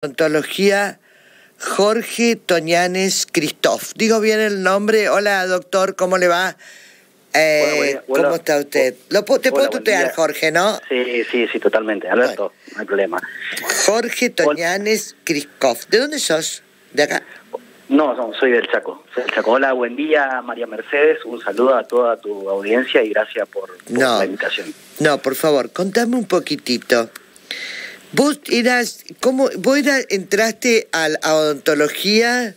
Odontología Jorge Toñanes Christoph. ¿Digo bien el nombre? Hola, doctor, ¿cómo le va? Hola. ¿Cómo está usted? Te puedo tutear, Jorge, ¿no? Sí, totalmente. Alberto, bueno. No hay problema. Jorge Toñanes Christoph. ¿De dónde sos? ¿De acá? No, soy del Chaco. Hola, buen día, María Mercedes. Un saludo a toda tu audiencia y gracias por la invitación. No, por favor, contame un poquitito. Vos entraste a odontología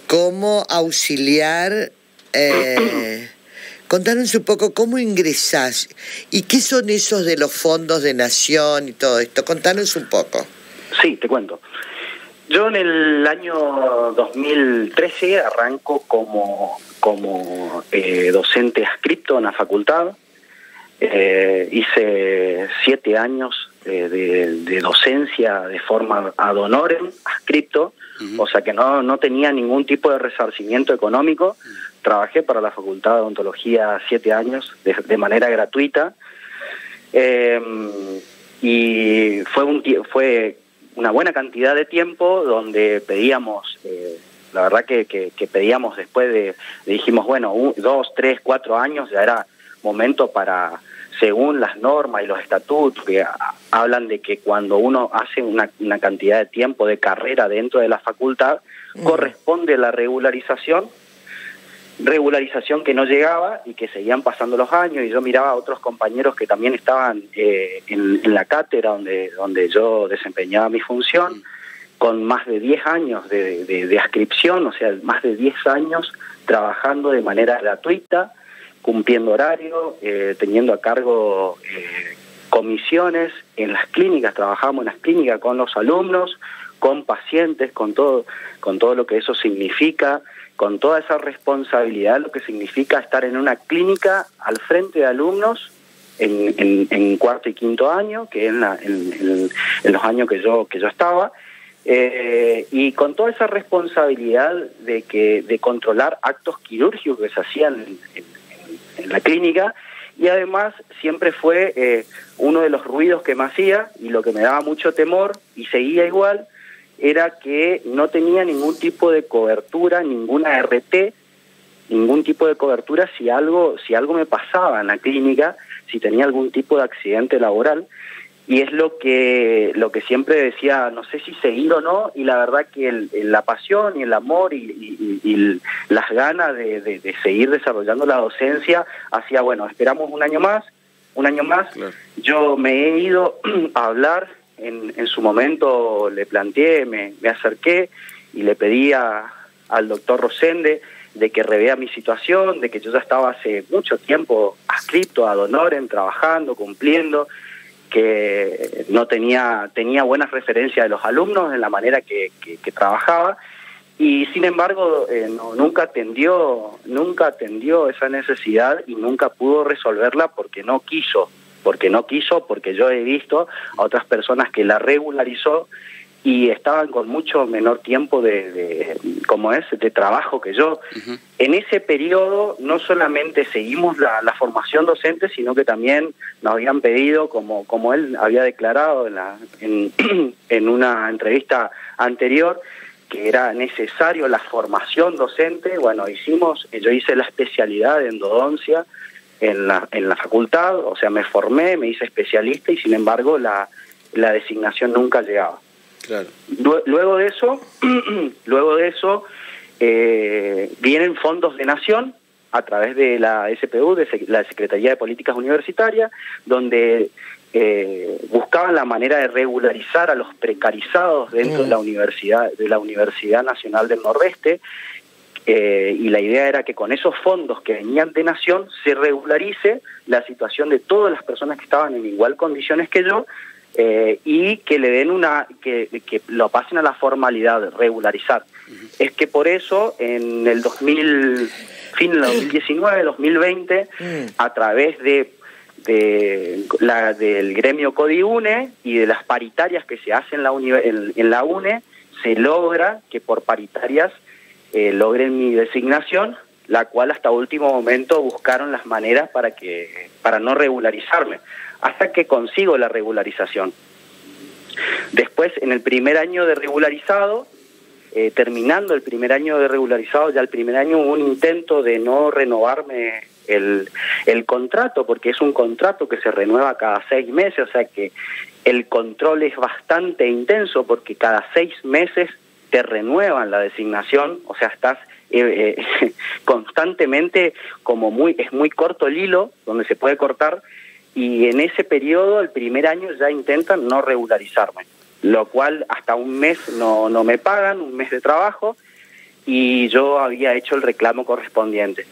como auxiliar. Contanos un poco cómo ingresás y qué son esos de los fondos de Nación y todo esto. Contanos un poco. Sí, te cuento. Yo en el año 2013 arranco como docente adscripto en la facultad. Hice 7 años de docencia de forma ad honorem, adscripto, o sea que no tenía ningún tipo de resarcimiento económico. Trabajé para la Facultad de Odontología 7 años de manera gratuita, y fue una buena cantidad de tiempo donde pedíamos, la verdad que pedíamos después dijimos, bueno, 2, 3, 4 años ya era momento para, según las normas y los estatutos que hablan de que cuando uno hace una cantidad de tiempo de carrera dentro de la facultad, corresponde la regularización que no llegaba y que seguían pasando los años, y yo miraba a otros compañeros que también estaban en la cátedra donde yo desempeñaba mi función, con más de 10 años de adscripción, o sea, más de 10 años trabajando de manera gratuita, cumpliendo horario, teniendo a cargo comisiones en las clínicas. Trabajábamos en las clínicas con los alumnos, con pacientes, con todo lo que eso significa, con toda esa responsabilidad, lo que significa estar en una clínica al frente de alumnos en cuarto y quinto año, que en los años que yo estaba, y con toda esa responsabilidad de controlar actos quirúrgicos que se hacían en la clínica. Y además siempre fue uno de los ruidos que me hacía, y lo que me daba mucho temor, y seguía igual, era que no tenía ningún tipo de cobertura, ninguna RT, ningún tipo de cobertura si algo me pasaba en la clínica, si tenía algún tipo de accidente laboral. Y es lo que siempre decía, no sé si seguir o no, y la verdad que la pasión y el amor y las ganas de seguir desarrollando la docencia hacía, bueno, esperamos un año más. Claro. Yo me he ido a hablar, en su momento le planteé, me acerqué y le pedí al doctor Rosende de que revea mi situación, de que yo ya estaba hace mucho tiempo adscrito ad honorem, trabajando, cumpliendo, que no tenía buenas referencias de los alumnos en la manera que trabajaba, y sin embargo nunca atendió esa necesidad y nunca pudo resolverla porque no quiso, porque yo he visto a otras personas que la regularizó y estaban con mucho menor tiempo de trabajo que yo. En ese periodo no solamente seguimos la formación docente, sino que también nos habían pedido, como él había declarado en una entrevista anterior, que era necesario la formación docente. Bueno, yo hice la especialidad de endodoncia en la facultad, o sea, me formé, me hice especialista, y sin embargo la designación nunca llegaba. Claro. Luego de eso vienen fondos de Nación a través de la SPU, de la Secretaría de Políticas Universitarias, donde buscaban la manera de regularizar a los precarizados dentro de la Universidad Nacional del Nordeste, y la idea era que con esos fondos que venían de Nación se regularice la situación de todas las personas que estaban en igual condiciones que yo, y que le den que lo pasen a la formalidad de regularizar. Es que por eso en el 2019, 2020, a través del gremio CODIUNE y de las paritarias que se hacen en la UNE, se logra que por paritarias logren mi designación, la cual hasta último momento buscaron las maneras para no regularizarme, hasta que consigo la regularización. Después, en el primer año de regularizado, terminando el primer año de regularizado, ya el primer año hubo un intento de no renovarme el contrato, porque es un contrato que se renueva cada 6 meses, o sea que el control es bastante intenso, porque cada 6 meses te renuevan la designación, o sea, estás constantemente, es muy corto el hilo, donde se puede cortar, y en ese periodo, el primer año, ya intentan no regularizarme, lo cual hasta un mes no me pagan, un mes de trabajo, y yo había hecho el reclamo correspondiente.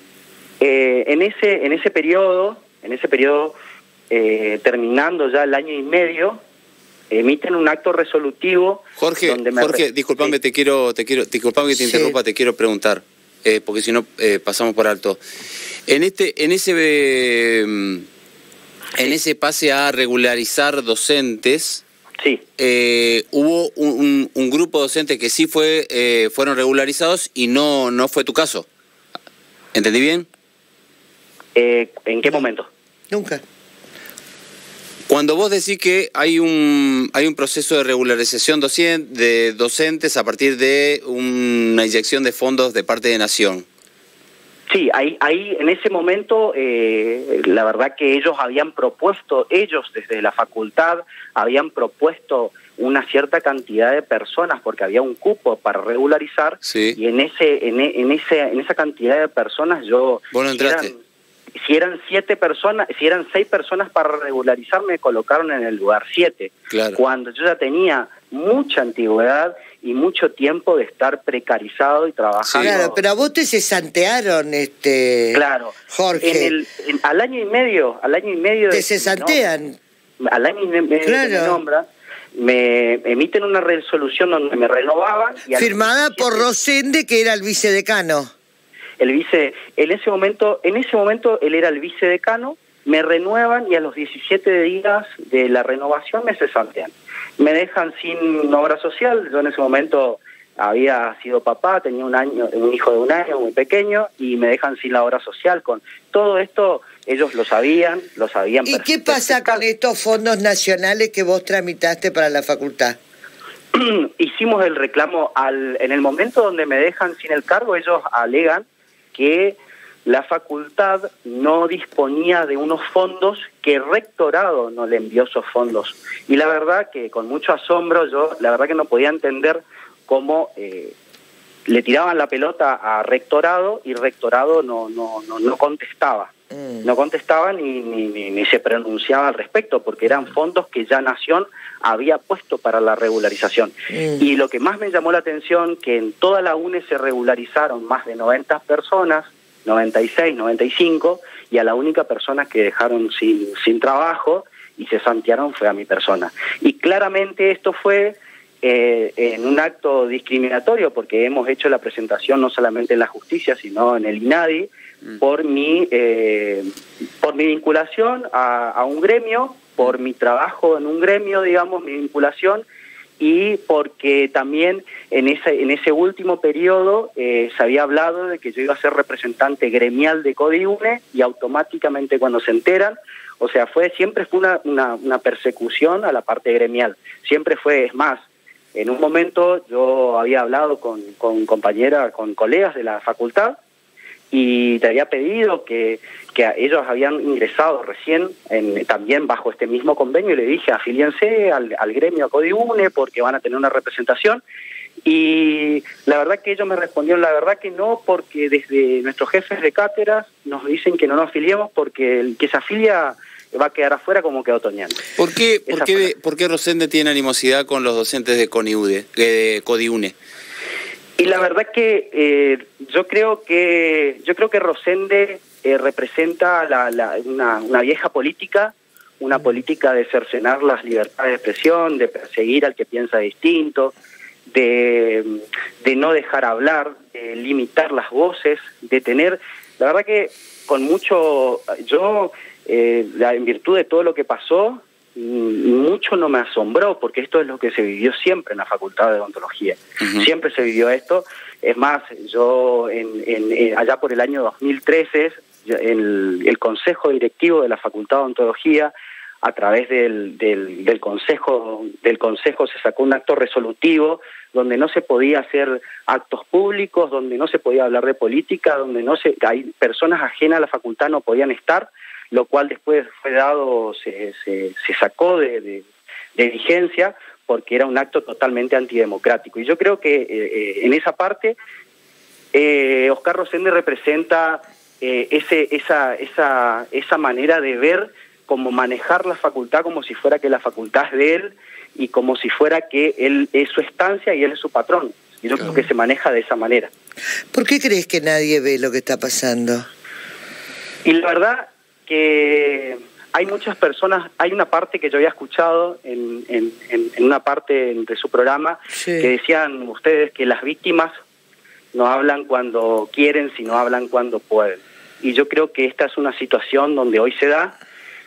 En ese periodo, terminando ya el año y medio, emiten un acto resolutivo. Jorge, disculpame, sí. Disculpame que te interrumpa, te quiero preguntar, porque si no pasamos por alto. En ese pase a regularizar docentes, sí. Hubo un grupo de docentes que sí fueron regularizados y no fue tu caso. ¿Entendí bien? ¿En qué momento? Nunca. Cuando vos decís que hay un proceso de regularización de docentes a partir de una inyección de fondos de parte de Nación. Sí, ahí en ese momento, la verdad que ellos desde la facultad, habían propuesto una cierta cantidad de personas, porque había un cupo para regularizar, sí. Y en esa cantidad de personas yo... ¿Vos no entraste? Si eran 6 personas para regularizar, me colocaron en el lugar 7. Claro. Cuando yo ya tenía mucha antigüedad y mucho tiempo de estar precarizado y trabajando. Claro, pero a vos te cesantearon, claro, Jorge. Al año y medio te cesantean. Al año y medio claro. que me nombran, me emiten una resolución donde me renovaban. Y firmada por Rosende, que era el vicedecano. En ese momento él era el vicedecano, me renuevan y a los 17 días de la renovación me cesantean. Me dejan sin obra social. Yo en ese momento había sido papá, tenía un hijo de 1 año muy pequeño, y me dejan sin la obra social. Con todo esto ellos lo sabían. ¿Y qué pasa con estos fondos nacionales que vos tramitaste para la facultad? Hicimos el reclamo en el momento donde me dejan sin el cargo. Ellos alegan que la facultad no disponía de unos fondos, que el rectorado no le envió esos fondos. Y la verdad que con mucho asombro, yo la verdad que no podía entender cómo le tiraban la pelota a rectorado, y rectorado no contestaba. No contestaba ni se pronunciaba al respecto, porque eran fondos que ya Nación había puesto para la regularización. Y lo que más me llamó la atención, que en toda la UNE se regularizaron más de 90 personas, 96, 95, y a la única persona que dejaron sin trabajo y se cesantearon fue a mi persona. Y claramente esto fue en un acto discriminatorio, porque hemos hecho la presentación no solamente en la justicia, sino en el INADI, por mi vinculación a un gremio, por mi trabajo en un gremio, digamos, mi vinculación, y porque también en ese último periodo se había hablado de que yo iba a ser representante gremial de CODIUNE, y automáticamente cuando se enteran, o sea, siempre fue una persecución a la parte gremial, siempre fue. Es más, en un momento yo había hablado con colegas de la facultad, y te había pedido que ellos habían ingresado recién también bajo este mismo convenio, y le dije, afíliense al gremio, a CODIUNE, porque van a tener una representación. Y la verdad que ellos me respondieron, la verdad que no, porque desde nuestros jefes de cátedras nos dicen que no nos afiliemos, porque el que se afilia va a quedar afuera como quedó Toñani. ¿Por qué Rosende tiene animosidad con los docentes de CODIUNE? Y la verdad que yo creo que Rosende representa una vieja política, una política de cercenar las libertades de expresión, de perseguir al que piensa distinto, de no dejar hablar, de limitar las voces, de tener, la verdad que con mucho, en virtud de todo lo que pasó, mucho no me asombró, porque esto es lo que se vivió siempre en la Facultad de Odontología. Siempre se vivió esto. Es más, yo allá por el año 2013, el Consejo Directivo de la Facultad de Odontología a través del consejo se sacó un acto resolutivo donde no se podía hacer actos públicos, donde no se podía hablar de política, donde hay personas ajenas a la facultad no podían estar, lo cual después fue dado, se sacó de vigencia porque era un acto totalmente antidemocrático. Y yo creo que en esa parte Oscar Rosende representa esa manera de ver cómo manejar la facultad como si fuera que la facultad es de él y como si fuera que él es su estancia y él es su patrón. Y yo creo que se maneja de esa manera. ¿Por qué crees que nadie ve lo que está pasando? Y la verdad que hay muchas personas, hay una parte que yo había escuchado en una parte de su programa, sí, que decían ustedes que las víctimas no hablan cuando quieren, sino hablan cuando pueden. Y yo creo que esta es una situación donde hoy se da.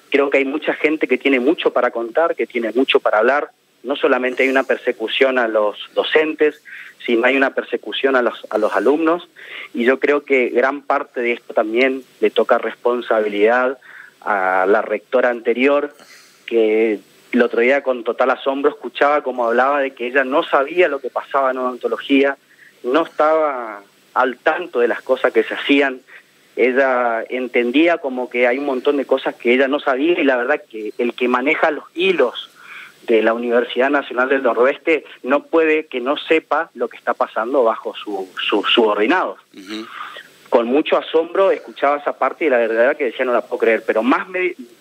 Creo que hay mucha gente que tiene mucho para contar, que tiene mucho para hablar. No solamente hay una persecución a los docentes, sino hay una persecución a los alumnos. Y yo creo que gran parte de esto también le toca responsabilidad a la rectora anterior, que el otro día con total asombro escuchaba cómo hablaba de que ella no sabía lo que pasaba en odontología, no estaba al tanto de las cosas que se hacían. Ella entendía como que hay un montón de cosas que ella no sabía, y la verdad que el que maneja los hilos de la Universidad Nacional del Noroeste no puede que no sepa lo que está pasando bajo sus subordinados. Uh-huh. Con mucho asombro escuchaba esa parte y la verdad que decía no la puedo creer, pero más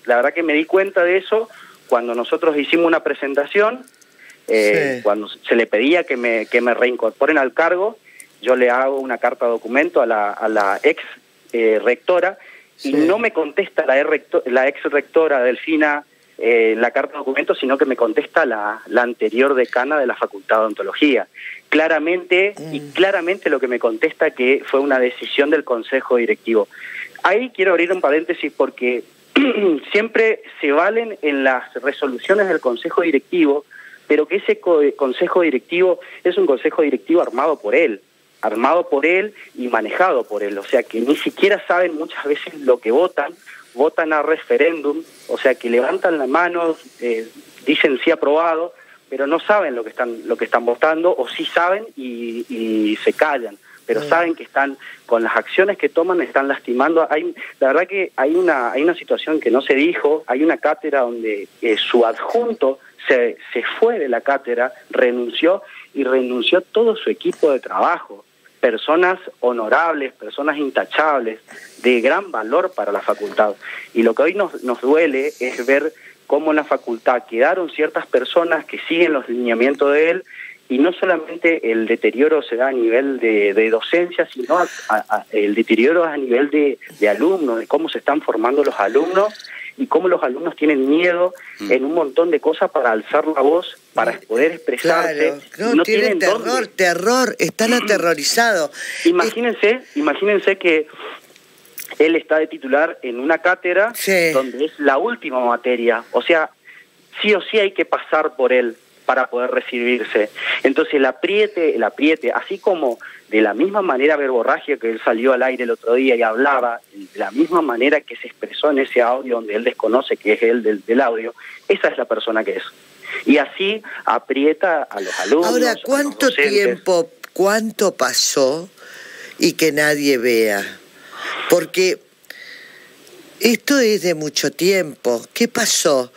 la verdad que me di cuenta de eso cuando nosotros hicimos una presentación, sí, cuando se le pedía que me reincorporen al cargo. Yo le hago una carta de documento a la ex rectora, sí, y no me contesta la ex rectora Delfina la carta de documento, sino que me contesta la anterior decana de la Facultad de Odontología. Claramente lo que me contesta que fue una decisión del Consejo Directivo. Ahí quiero abrir un paréntesis porque siempre se valen en las resoluciones del Consejo Directivo, pero que ese Consejo Directivo es un Consejo Directivo armado por él y manejado por él, o sea que ni siquiera saben muchas veces lo que votan a referéndum, o sea que levantan la mano, dicen sí aprobado, pero no saben lo que están votando, o sí saben y se callan, pero saben que están, con las acciones que toman, están lastimando. La verdad que hay una situación que no se dijo, hay una cátedra donde su adjunto se fue de la cátedra, renunció todo su equipo de trabajo. Personas honorables, personas intachables, de gran valor para la facultad. Y lo que hoy nos duele es ver cómo en la facultad quedaron ciertas personas que siguen los lineamientos de él, y no solamente el deterioro se da a nivel de docencia, sino el deterioro a nivel de alumnos, de cómo se están formando los alumnos, y cómo los alumnos tienen miedo en un montón de cosas para alzar la voz, para poder expresarse. Claro, no tienen terror, están aterrorizados. Imagínense que él está de titular en una cátedra, sí, donde es la última materia, o sea, sí o sí hay que pasar por él para poder recibirse. Entonces el apriete, así como de la misma manera verborragia que él salió al aire el otro día y hablaba, de la misma manera que se expresó en ese audio donde él desconoce que es él del audio, esa es la persona que es. Y así aprieta a los alumnos. Ahora, ¿cuánto tiempo, cuánto pasó y que nadie vea? Porque esto es de mucho tiempo. ¿Qué pasó?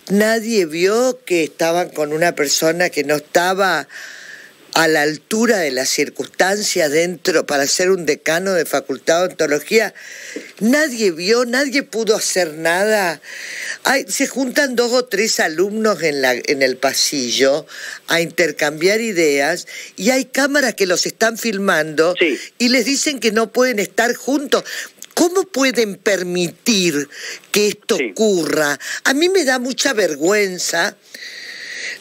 Nadie vio que estaban con una persona que no estaba a la altura de las circunstancias dentro para ser un decano de Facultad de Odontología. Nadie vio, nadie pudo hacer nada. Se juntan 2 o 3 alumnos en el pasillo a intercambiar ideas, y hay cámaras que los están filmando, sí, y les dicen que no pueden estar juntos. ¿Cómo pueden permitir que esto ocurra? A mí me da mucha vergüenza.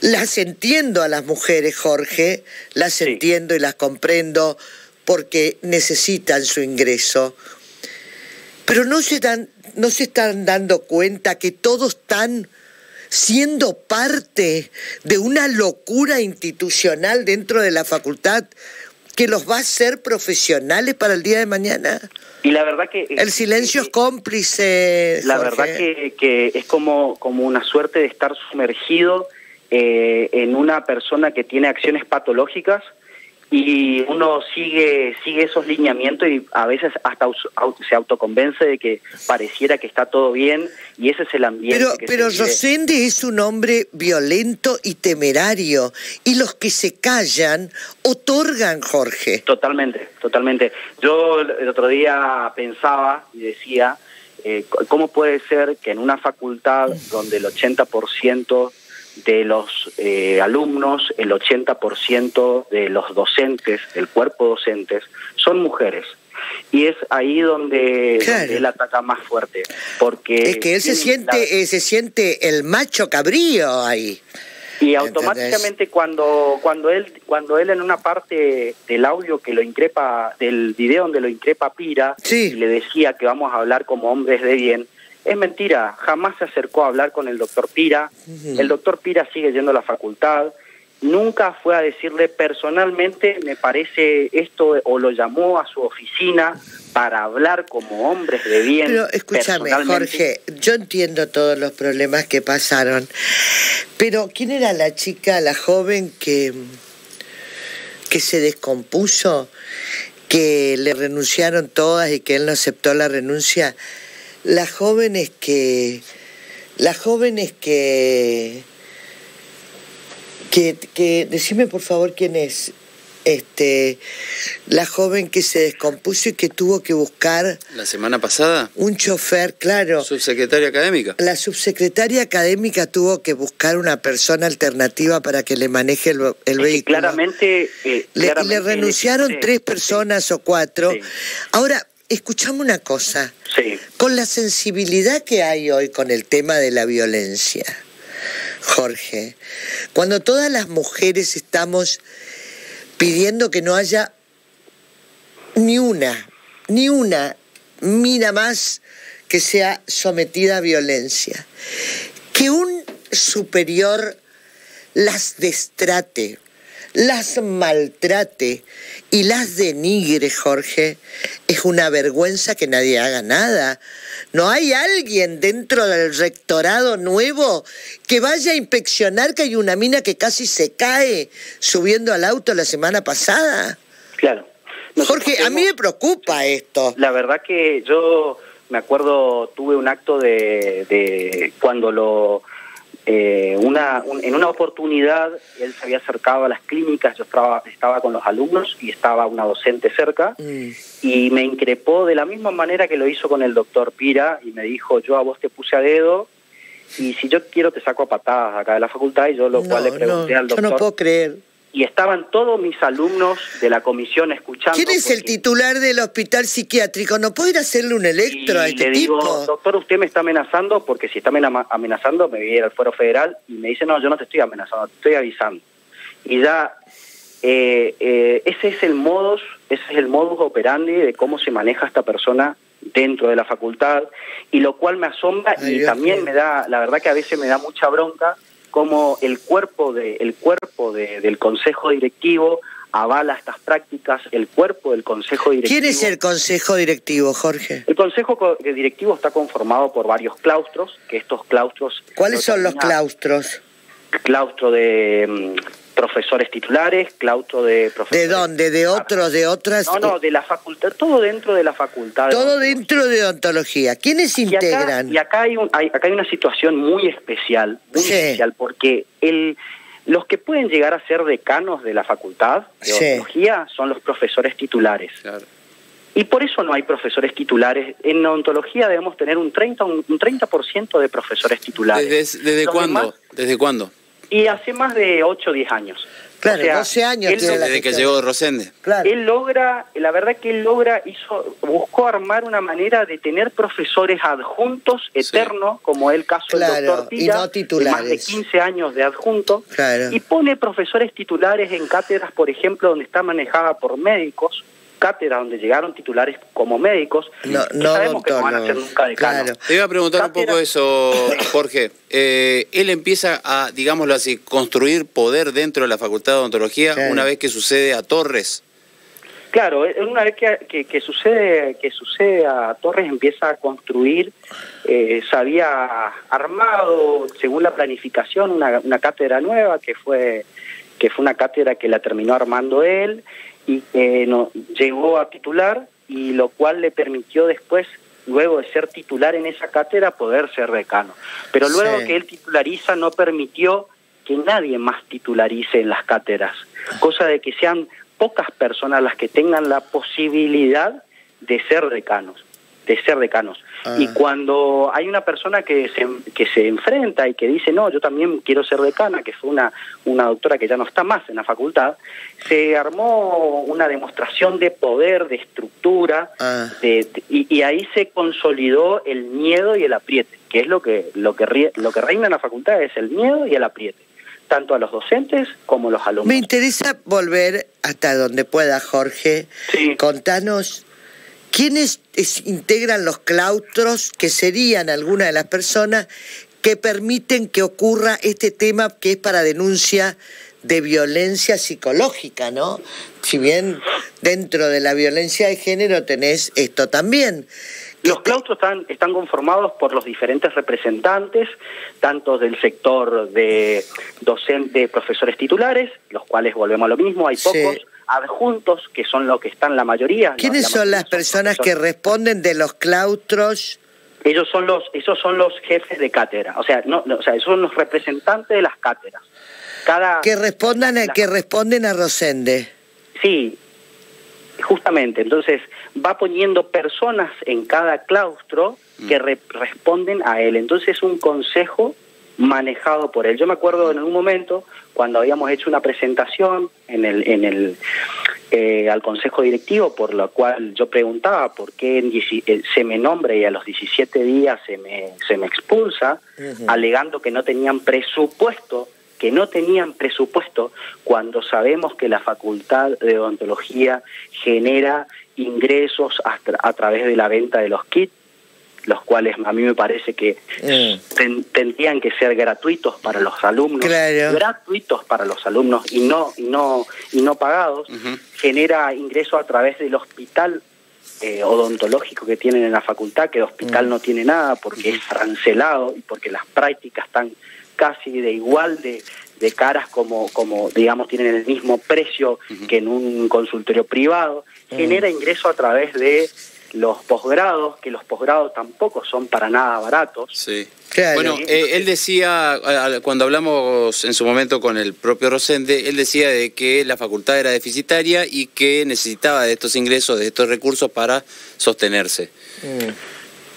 Las entiendo a las mujeres, Jorge, las entiendo y las comprendo porque necesitan su ingreso. Pero no se están dando cuenta que todos están siendo parte de una locura institucional dentro de la facultad que los va a hacer profesionales para el día de mañana. Y la verdad que... El silencio es cómplice, La Jorge. verdad que es como una suerte de estar sumergido en una persona que tiene acciones patológicas, y uno sigue esos lineamientos y a veces hasta se autoconvence de que pareciera que está todo bien, y ese es el ambiente. Pero Rosende es un hombre violento y temerario, y los que se callan otorgan, Jorge. Totalmente. Yo el otro día pensaba y decía, ¿cómo puede ser que en una facultad donde el 80% de los alumnos, el 80% de los docentes, del cuerpo docentes, son mujeres? Y es ahí donde él ataca más fuerte, porque es que él se siente el macho cabrío ahí. Y automáticamente cuando él en una parte del audio que lo increpa, del video donde lo increpa Pira, sí, y le decía que vamos a hablar como hombres de bien, es mentira. Jamás se acercó a hablar con el doctor Pira. El doctor Pira sigue yendo a la facultad. Nunca fue a decirle personalmente, me parece esto, o lo llamó a su oficina para hablar como hombres de bien. Pero escúchame, Jorge, yo entiendo todos los problemas que pasaron, pero ¿quién era la chica, la joven que se descompuso, que le renunciaron todas y que él no aceptó la renuncia? Las jóvenes que decime por favor quién es, la joven que se descompuso y que tuvo que buscar la semana pasada un chofer, claro. Subsecretaria académica. La subsecretaria académica tuvo que buscar una persona alternativa para que le maneje el vehículo. Claramente, le renunciaron 3 personas o 4. Sí. Ahora, escuchame una cosa. Sí. Con la sensibilidad que hay hoy con el tema de la violencia, Jorge, cuando todas las mujeres estamos pidiendo que no haya ni una mina más que sea sometida a violencia, que un superior las destrate, las maltrate y las denigre, Jorge, es una vergüenza que nadie haga nada. ¿No hay alguien dentro del rectorado nuevo que vaya a inspeccionar que hay una mina que casi se cae subiendo al auto la semana pasada? Claro. Jorge, a mí me preocupa esto. La verdad que yo me acuerdo, tuve un acto de cuando en una oportunidad él se había acercado a las clínicas, yo estaba con los alumnos y estaba una docente cerca, y me increpó de la misma manera que lo hizo con el doctor Pira, y me dijo, yo a vos te puse a dedo, y si yo quiero te saco a patadas acá de la facultad, y yo cual le pregunté al doctor. Yo no puedo creer. Y estaban todos mis alumnos de la comisión escuchando. ¿Quién es el titular del hospital psiquiátrico? ¿No puedo ir a hacerle un electro a este tipo? Y le digo, doctor, usted me está amenazando, porque si está amenazando me voy a ir al fuero federal. Y me dice, no, yo no te estoy amenazando, te estoy avisando. Y ya, ese es el modus operandi de cómo se maneja esta persona dentro de la facultad, y lo cual me asombra. Ay, y Dios también mío. La verdad que a veces me da mucha bronca como el cuerpo del consejo directivo avala estas prácticas, el cuerpo del consejo directivo. ¿Quién es el consejo directivo, Jorge? El consejo directivo está conformado por varios claustros, que estos claustros... ¿Cuáles son los claustros? Claustro de profesores titulares, claustro de profesores... ¿De dónde? ¿De otros? ¿De otras? No, de la facultad, todo dentro de la facultad. Todo dentro de odontología. ¿Quiénes integran? Y acá hay una situación muy especial, porque los que pueden llegar a ser decanos de la facultad de odontología son los profesores titulares. Claro. Y por eso no hay profesores titulares. En odontología debemos tener un 30% de profesores titulares. ¿Desde cuándo? ¿Desde cuándo? Y hace más de 8 o 10 años. Claro, o sea, 12 años. Desde que llegó Rosende. Claro. La verdad que él buscó armar una manera de tener profesores adjuntos eternos, como el caso del doctor Pira, no titulares. De más de 15 años de adjunto, y pone profesores titulares en cátedras, por ejemplo, donde está manejada por médicos, cátedra donde llegaron titulares como médicos, no sabemos que no van a ser nunca decanos. Claro. Te iba a preguntar un poco eso, Jorge. Él empieza a, digámoslo así, construir poder dentro de la Facultad de Odontología una vez que sucede a Torres. Claro, una vez que sucede a Torres, empieza a construir, se había armado, según la planificación, una cátedra nueva, que fue una cátedra que la terminó armando él, y llegó a titular, y lo cual le permitió después, luego de ser titular en esa cátedra, poder ser decano. Pero luego que él titulariza, no permitió que nadie más titularice en las cátedras, cosa de que sean pocas personas las que tengan la posibilidad de ser decanos. Y cuando hay una persona que se enfrenta y que dice, no, yo también quiero ser decana, que fue una doctora que ya no está más en la facultad, se armó una demostración de poder, de estructura, y ahí se consolidó el miedo y el apriete, que es lo que reina en la facultad, es el miedo y el apriete, tanto a los docentes como a los alumnos. Me interesa volver hasta donde pueda, Jorge. Sí. Contanos, ¿quiénes integran los claustros, que serían algunas de las personas que permiten que ocurra este tema que es para denuncia de violencia psicológica, ¿no? Si bien dentro de la violencia de género tenés esto también. Los claustros están conformados por los diferentes representantes, tanto del sector de docentes, profesores titulares, los cuales volvemos a lo mismo, hay pocos, adjuntos, que son los que están la mayoría. ¿Quiénes son las personas que responden de los claustros? Esos son los jefes de cátedra, o sea, esos son los representantes de las cátedras. Que responden a Rosende. Sí, justamente. Entonces va poniendo personas en cada claustro que responden a él. Entonces es un consejo manejado por él. Yo me acuerdo en un momento cuando habíamos hecho una presentación al consejo directivo, por lo cual yo preguntaba por qué se me nombra y a los 17 días se me expulsa, alegando que no tenían presupuesto, cuando sabemos que la Facultad de Odontología genera ingresos a través de la venta de los kits, los cuales a mí me parece que tendrían que ser gratuitos para los alumnos, gratuitos para los alumnos y no pagados. Genera ingresos a través del hospital odontológico que tienen en la facultad, que el hospital no tiene nada porque es arancelado y porque las prácticas están casi de igual de caras como digamos tienen el mismo precio que en un consultorio privado. Genera ingreso a través de los posgrados, que los posgrados tampoco son para nada baratos. Sí. Claro. Bueno, él decía, cuando hablamos en su momento con el propio Rosende, él decía de que la facultad era deficitaria y que necesitaba de estos ingresos, de estos recursos para sostenerse.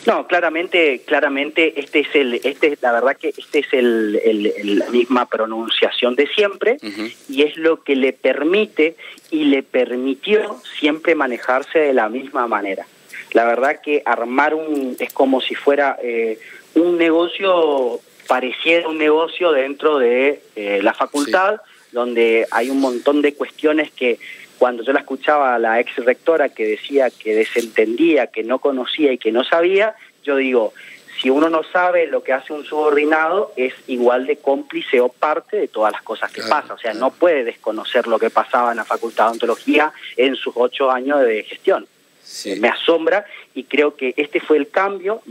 No, claramente la verdad que esta es la misma pronunciación de siempre, y es lo que le permite y le permitió siempre manejarse de la misma manera. La verdad que armar es como si fuera un negocio, pareciera un negocio dentro de la facultad, donde hay un montón de cuestiones que cuando yo la escuchaba a la ex rectora que decía que desentendía, que no conocía y que no sabía, yo digo, si uno no sabe lo que hace un subordinado, es igual de cómplice o parte de todas las cosas que pasa. O sea, no puede desconocer lo que pasaba en la Facultad de Odontología en sus 8 años de gestión. Me asombra, y creo que este fue el cambio,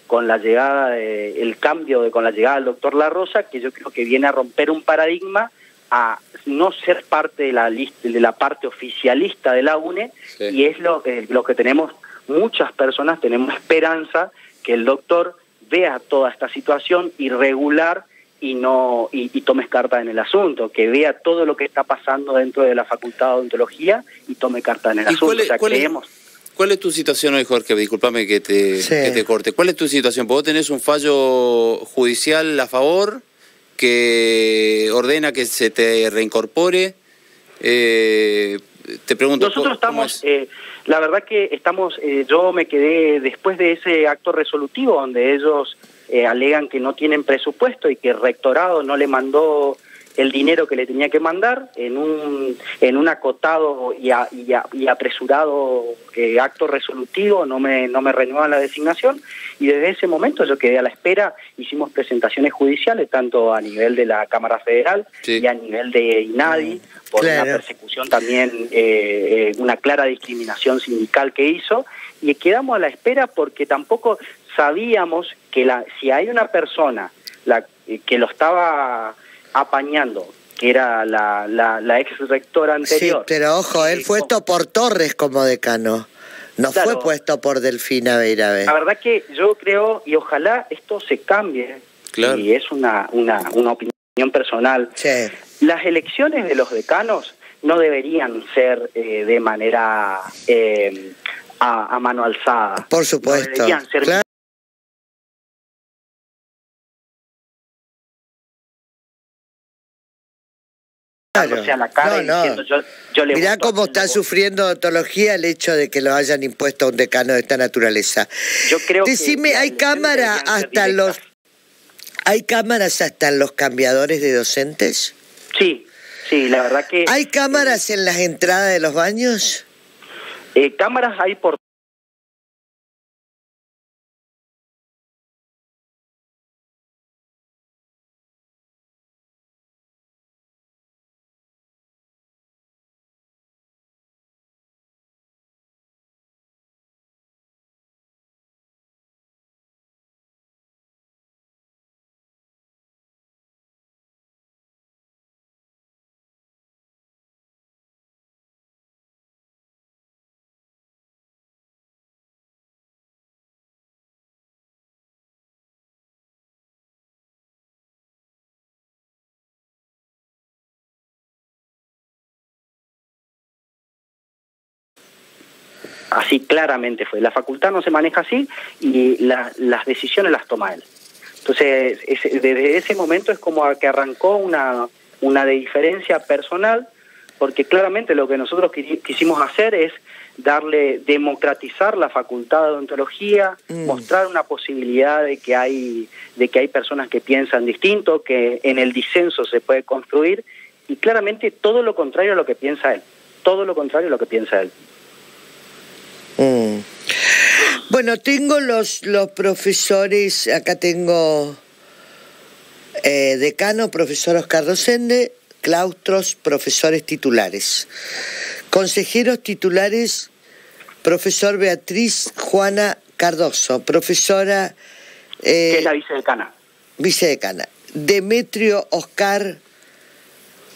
con la llegada del doctor La Rosa, que yo creo que viene a romper un paradigma, a no ser parte de la parte oficialista de la UNE, y es lo que tenemos, muchas personas tenemos esperanza que el doctor vea toda esta situación irregular y tome carta en el asunto, que vea todo lo que está pasando dentro de la Facultad de Odontología y tome carta en el asunto. ¿Cuál es tu situación hoy, Jorge? Discúlpame que te corte. ¿Cuál es tu situación? ¿Vos tenés un fallo judicial a favor que ordena que se te reincorpore? Te pregunto. Nosotros estamos, la verdad que estamos, yo me quedé después de ese acto resolutivo donde ellos alegan que no tienen presupuesto y que el rectorado no le mandó el dinero que le tenía que mandar en un acotado y apresurado acto resolutivo, no me renuevan la designación, y desde ese momento yo quedé a la espera. Hicimos presentaciones judiciales tanto a nivel de la Cámara Federal y a nivel de INADI por una persecución también, una clara discriminación sindical que hizo, y quedamos a la espera porque tampoco sabíamos que si hay una persona que lo estaba apañando, que era la ex rectora anterior. Sí, pero ojo, él fue puesto por Torres como decano, no fue puesto por Delfina Beirabe. La verdad que yo creo, y ojalá esto se cambie, y es una opinión personal, las elecciones de los decanos no deberían ser de manera a mano alzada. Por supuesto. No deberían ser a la cara diciendo, yo le mirá cómo está sufriendo odontología el hecho de que lo hayan impuesto a un decano de esta naturaleza. Yo creo Decime, ¿hay cámaras hasta los cambiadores de docentes? Sí, la verdad que... ¿Hay cámaras en las entradas de los baños? Cámaras hay por... Así claramente fue. La facultad no se maneja así y las decisiones las toma él. Entonces, desde ese momento es como que arrancó una diferencia personal, porque claramente lo que nosotros quisimos hacer es democratizar la facultad de odontología, mostrar una posibilidad de que hay personas que piensan distinto, que en el disenso se puede construir, y claramente todo lo contrario a lo que piensa él. Todo lo contrario a lo que piensa él. Bueno, tengo los profesores, acá tengo decano, profesor Oscar Rosende, claustros, profesores titulares. Consejeros titulares, profesor Beatriz Juana Cardoso, profesora... que es la vicedecana. Vicedecana. Demetrio Oscar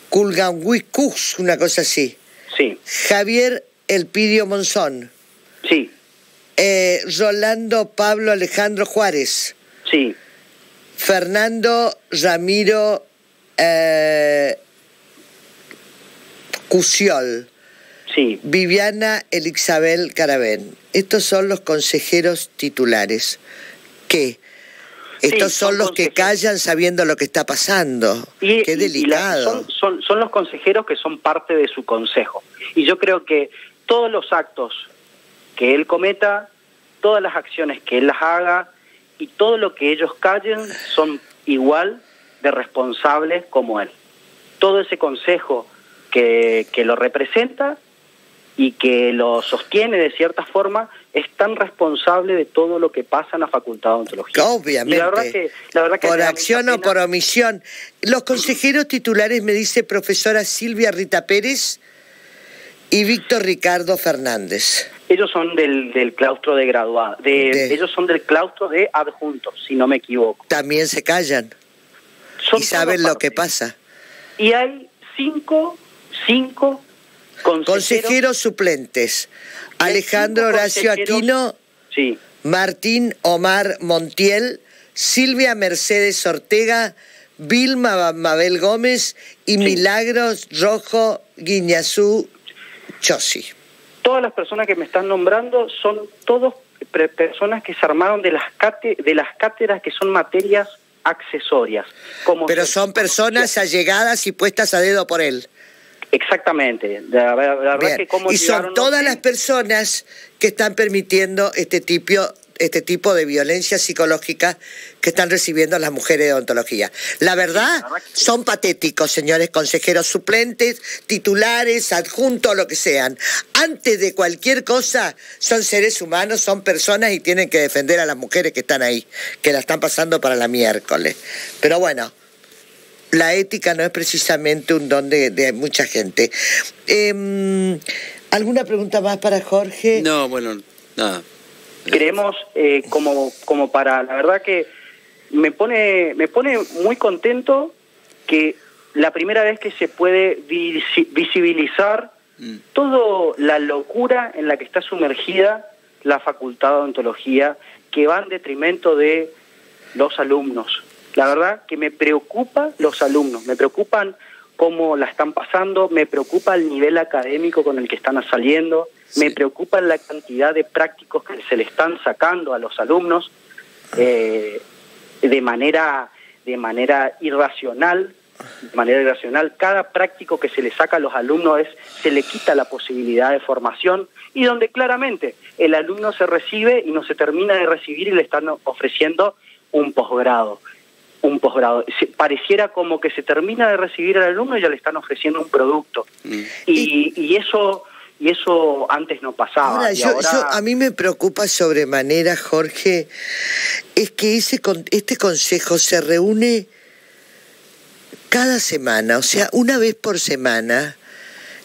Culganhuicus, una cosa así. Sí. Javier Elpidio Monzón. Sí. Rolando Pablo Alejandro Juárez. Sí. Fernando Ramiro Cusiol. Sí. Viviana Elizabel Caravén. Estos son los consejeros titulares. ¿Qué? Estos son los que callan sabiendo lo que está pasando. Qué delicado. Son los consejeros que son parte de su consejo. Y yo creo que todos los actos que él cometa, todas las acciones que él las haga y todo lo que ellos callen son igual de responsables como él. Todo ese consejo que lo representa y que lo sostiene de cierta forma es tan responsable de todo lo que pasa en la Facultad de Odontología. Obviamente, la verdad que por acción o por omisión. Los consejeros titulares, me dice profesora Silvia Rita Pérez y Víctor Ricardo Fernández. Ellos son del claustro de graduados, ellos son del claustro de adjuntos, si no me equivoco. También se callan y saben lo que pasa. Y hay cinco consejeros suplentes. Alejandro Horacio Aquino, sí. Martín Omar Montiel, Silvia Mercedes Ortega, Vilma Mabel Gómez y Milagros Rojo Guiñazú Chossi. Todas las personas que me están nombrando son todos personas que se armaron de las cátedras que son materias accesorias. Pero son personas allegadas y puestas a dedo por él. Exactamente. La verdad que y son todas las personas que están permitiendo este tipo este tipo de violencia psicológica que están recibiendo las mujeres de odontología. La verdad, son patéticos, señores consejeros suplentes, titulares, adjuntos, lo que sean. Antes de cualquier cosa, son seres humanos, son personas y tienen que defender a las mujeres que están ahí, que la están pasando para la miércoles. Pero bueno, la ética no es precisamente un don de mucha gente. ¿Alguna pregunta más para Jorge? No, bueno, nada. Queremos, como para, la verdad que me pone muy contento que la primera vez que se puede visibilizar toda la locura en la que está sumergida la Facultad de Odontología, que va en detrimento de los alumnos. La verdad que me preocupan los alumnos, me preocupan cómo la están pasando, me preocupa el nivel académico con el que están saliendo, me preocupa la cantidad de prácticos que se le están sacando a los alumnos de manera irracional. Cada práctico que se le saca a los alumnos se le quita la posibilidad de formación, y donde claramente el alumno se recibe y no se termina de recibir y le están ofreciendo un posgrado. Pareciera como que se termina de recibir al alumno y ya le están ofreciendo un producto. Y eso antes no pasaba. Ahora, a mí me preocupa sobremanera, Jorge, es que este consejo se reúne cada semana, o sea, una vez por semana.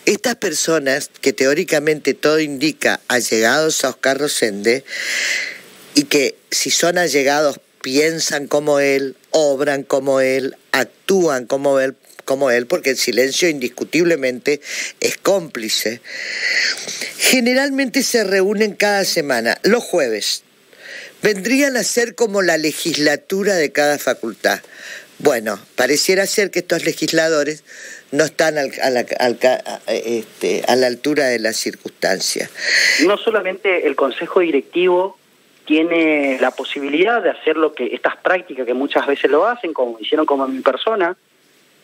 Estas personas, que teóricamente todo indica allegados a Oscar Rosende, y que si son allegados piensan como él, obran como él, actúan como él, porque el silencio indiscutiblemente es cómplice. Generalmente se reúnen cada semana, los jueves. Vendrían a ser como la legislatura de cada facultad. Bueno, pareciera ser que estos legisladores no están a la altura de las circunstancias. No solamente el consejo directivo tiene la posibilidad de hacer estas prácticas que muchas veces lo hacen, como hicieron como en mi persona,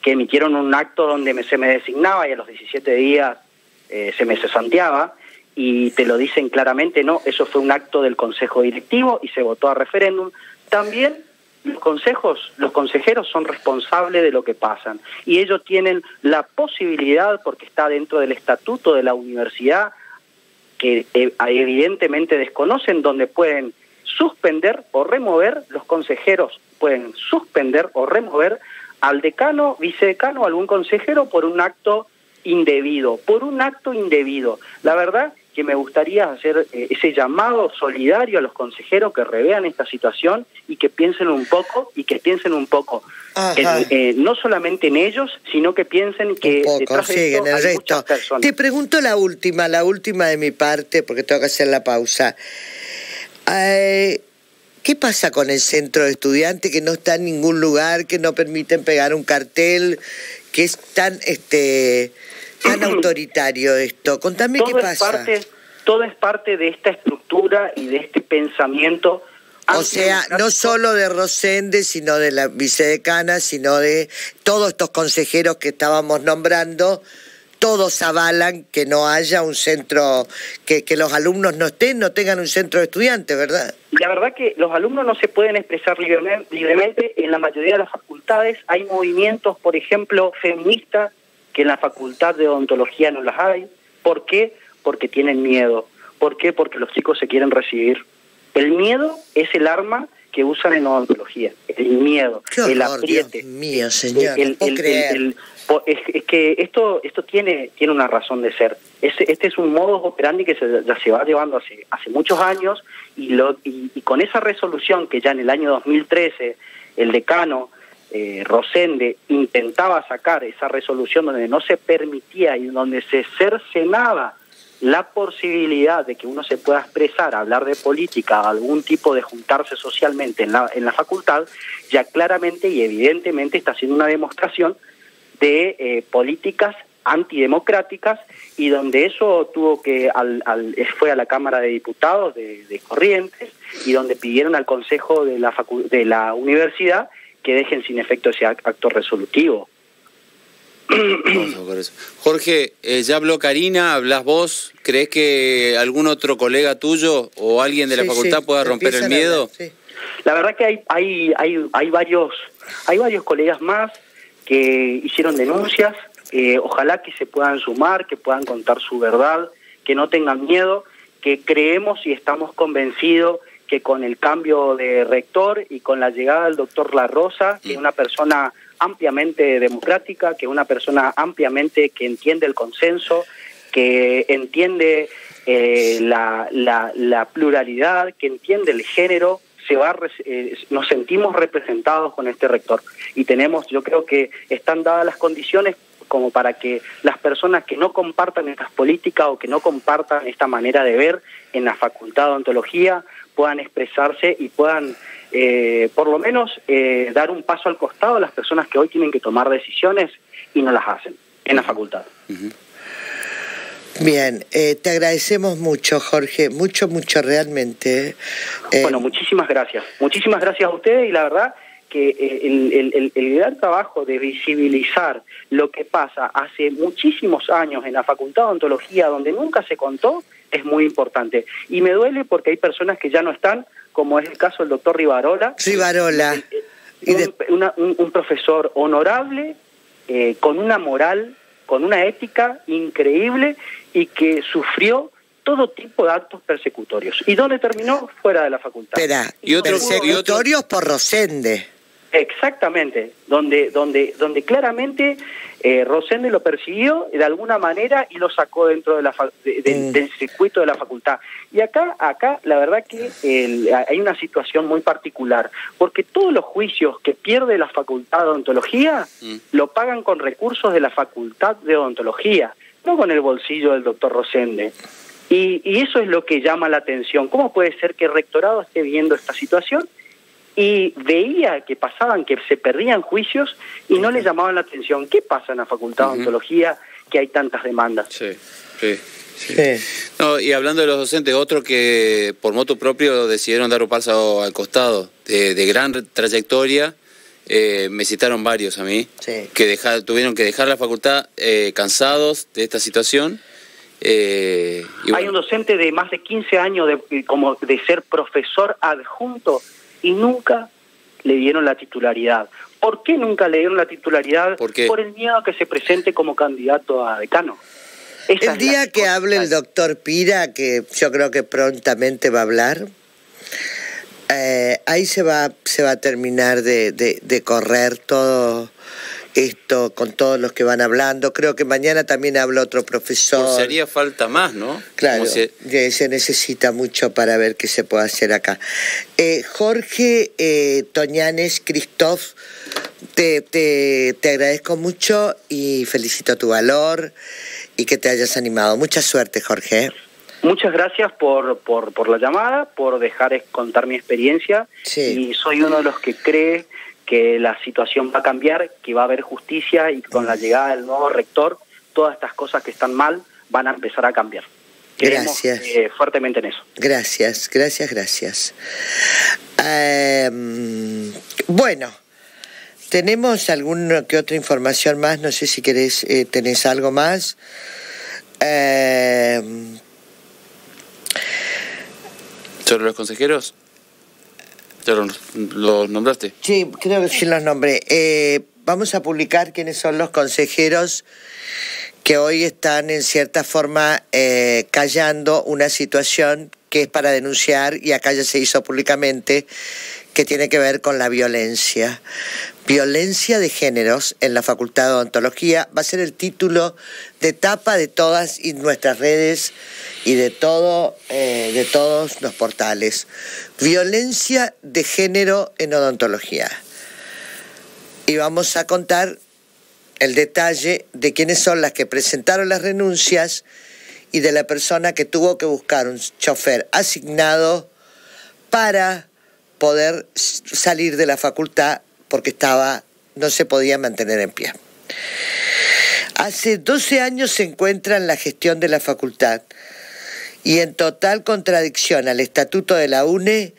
que emitieron un acto donde se me designaba y a los 17 días se me cesanteaba, y te lo dicen claramente, no, eso fue un acto del consejo directivo y se votó a referéndum. También los consejeros son responsables de lo que pasan, y ellos tienen la posibilidad, porque está dentro del estatuto de la universidad, que evidentemente desconocen, donde pueden suspender o remover, los consejeros pueden suspender o remover al decano, vicedecano o algún consejero por un acto indebido, La verdad que me gustaría hacer ese llamado solidario a los consejeros que revean esta situación y que piensen un poco, no solamente en ellos, sino que piensen que detrás de esto hay muchas personas. Te pregunto la última de mi parte, porque tengo que hacer la pausa. ¿Qué pasa con el centro de estudiantes que no está en ningún lugar, que no permiten pegar un cartel, que es tan autoritario esto? Contame qué pasa. Todo es parte de esta estructura y de este pensamiento. O sea, no solo de Rosende, sino de la vicedecana, sino de todos estos consejeros que estábamos nombrando. Todos avalan que no haya un centro, que los alumnos no tengan un centro de estudiantes, ¿verdad? La verdad que los alumnos no se pueden expresar libremente. En la mayoría de las facultades hay movimientos, por ejemplo, feministas, que en la Facultad de Odontología no las hay. ¿Por qué? Porque tienen miedo. ¿Por qué? Porque los chicos se quieren recibir. El miedo es el arma que usan en odontología. El miedo, el apriete. Dios mío, señor, no puedo creer. Es que esto tiene una razón de ser. Este es un modus operandi que ya se va llevando hace muchos años, y con esa resolución que ya en el año 2013 el decano Rosende intentaba sacar, esa resolución donde no se permitía y donde se cercenaba la posibilidad de que uno se pueda expresar, hablar de política, algún tipo de juntarse socialmente en la facultad, ya claramente y evidentemente está haciendo una demostración de políticas antidemocráticas, y donde eso tuvo que fue a la Cámara de Diputados de Corrientes, y donde pidieron al Consejo de la Universidad que dejen sin efecto ese acto resolutivo. Vamos a buscar eso. Jorge, ya habló Karina, hablas vos. ¿Crees que algún otro colega tuyo o alguien de la facultad pueda romper el miedo? Sí. La verdad que hay varios colegas más que hicieron denuncias. Ojalá que se puedan sumar, que puedan contar su verdad, que no tengan miedo, que creemos y estamos convencidos que con el cambio de rector y con la llegada del doctor La Rosa, que es una persona ampliamente democrática, que es una persona ampliamente que entiende el consenso, que entiende la pluralidad, que entiende el género, nos sentimos representados con este rector. Y yo creo que están dadas las condiciones como para que las personas que no compartan estas políticas o que no compartan esta manera de ver en la Facultad de Odontología puedan expresarse y puedan por lo menos dar un paso al costado a las personas que hoy tienen que tomar decisiones y no las hacen en la facultad. Bien, te agradecemos mucho, Jorge, mucho realmente. Bueno, muchísimas gracias a ustedes, y la verdad que el gran trabajo de visibilizar lo que pasa hace muchísimos años en la Facultad de Odontología, donde nunca se contó, es muy importante. Y me duele porque hay personas que ya no están, como es el caso del doctor Rivarola. Un profesor honorable, con una moral, con una ética increíble, y que sufrió todo tipo de actos persecutorios. ¿Y dónde terminó? Fuera de la facultad. Espera, persecutorios por Rosende. Exactamente, donde claramente Rosende lo persiguió de alguna manera y lo sacó dentro de del circuito de la facultad. Y acá la verdad que hay una situación muy particular, porque todos los juicios que pierde la Facultad de Odontología lo pagan con recursos de la Facultad de Odontología, no con el bolsillo del doctor Rosende. Y eso es lo que llama la atención. ¿Cómo puede ser que el rectorado esté viendo esta situación y veía que se perdían juicios y no le llamaban la atención? ¿Qué pasa en la Facultad de Odontología que hay tantas demandas? Sí. No, y hablando de los docentes, otros que por motu propio decidieron dar un paso al costado de gran trayectoria, me citaron varios a mí, que tuvieron que dejar la facultad cansados de esta situación. Y bueno. Hay un docente de más de 15 años de ser profesor adjunto y nunca le dieron la titularidad. ¿Por qué nunca le dieron la titularidad? Por el miedo a que se presente como candidato a decano. El día que hable el doctor Pira, que yo creo que prontamente va a hablar, ahí se va a terminar de correr todo esto con todos los que van hablando. Creo que mañana también habla otro profesor. Pues haría falta más, ¿no? Claro, se necesita mucho para ver qué se puede hacer acá. Jorge Toñanes Christoph, te agradezco mucho y felicito tu valor y que te hayas animado. Mucha suerte, Jorge. Muchas gracias por la llamada, por dejar contar mi experiencia. Y soy uno de los que cree que la situación va a cambiar, que va a haber justicia, y con la llegada del nuevo rector, todas estas cosas que están mal van a empezar a cambiar. Creemos fuertemente en eso. Gracias. Bueno, tenemos alguna que otra información más, no sé si tenés algo más. ¿Sobre los consejeros? ¿Ya los nombraste? Sí, creo que sí los nombré. Vamos a publicar quiénes son los consejeros que hoy están en cierta forma callando una situación que es para denunciar, y acá ya se hizo públicamente, que tiene que ver con la violencia. Violencia de géneros en la Facultad de Odontología va a ser el título de tapa de todas nuestras redes y de todos los portales. Violencia de género en odontología. Y vamos a contar el detalle de quiénes son las que presentaron las renuncias y de la persona que tuvo que buscar un chofer asignado para poder salir de la facultad porque no se podía mantener en pie. Hace 12 años se encuentra en la gestión de la facultad y en total contradicción al estatuto de la UNE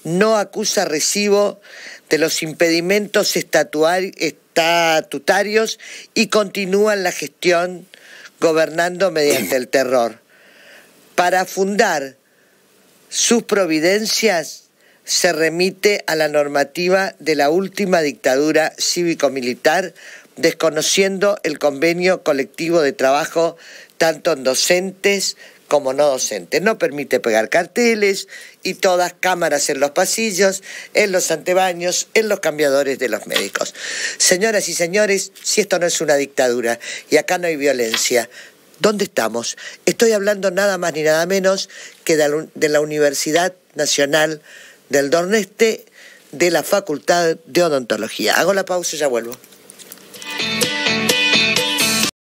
no acusa recibo de los impedimentos estatutarios y continúa la gestión gobernando mediante el terror. Para fundar sus providencias se remite a la normativa de la última dictadura cívico-militar, desconociendo el convenio colectivo de trabajo tanto en docentes como no docentes. No permite pegar carteles y todas cámaras en los pasillos, en los antebaños, en los cambiadores de los médicos. Señoras y señores, si esto no es una dictadura y acá no hay violencia, ¿dónde estamos? Estoy hablando nada más ni nada menos que de la Universidad Nacional del Nordeste, de la Facultad de Odontología. Hago la pausa y ya vuelvo.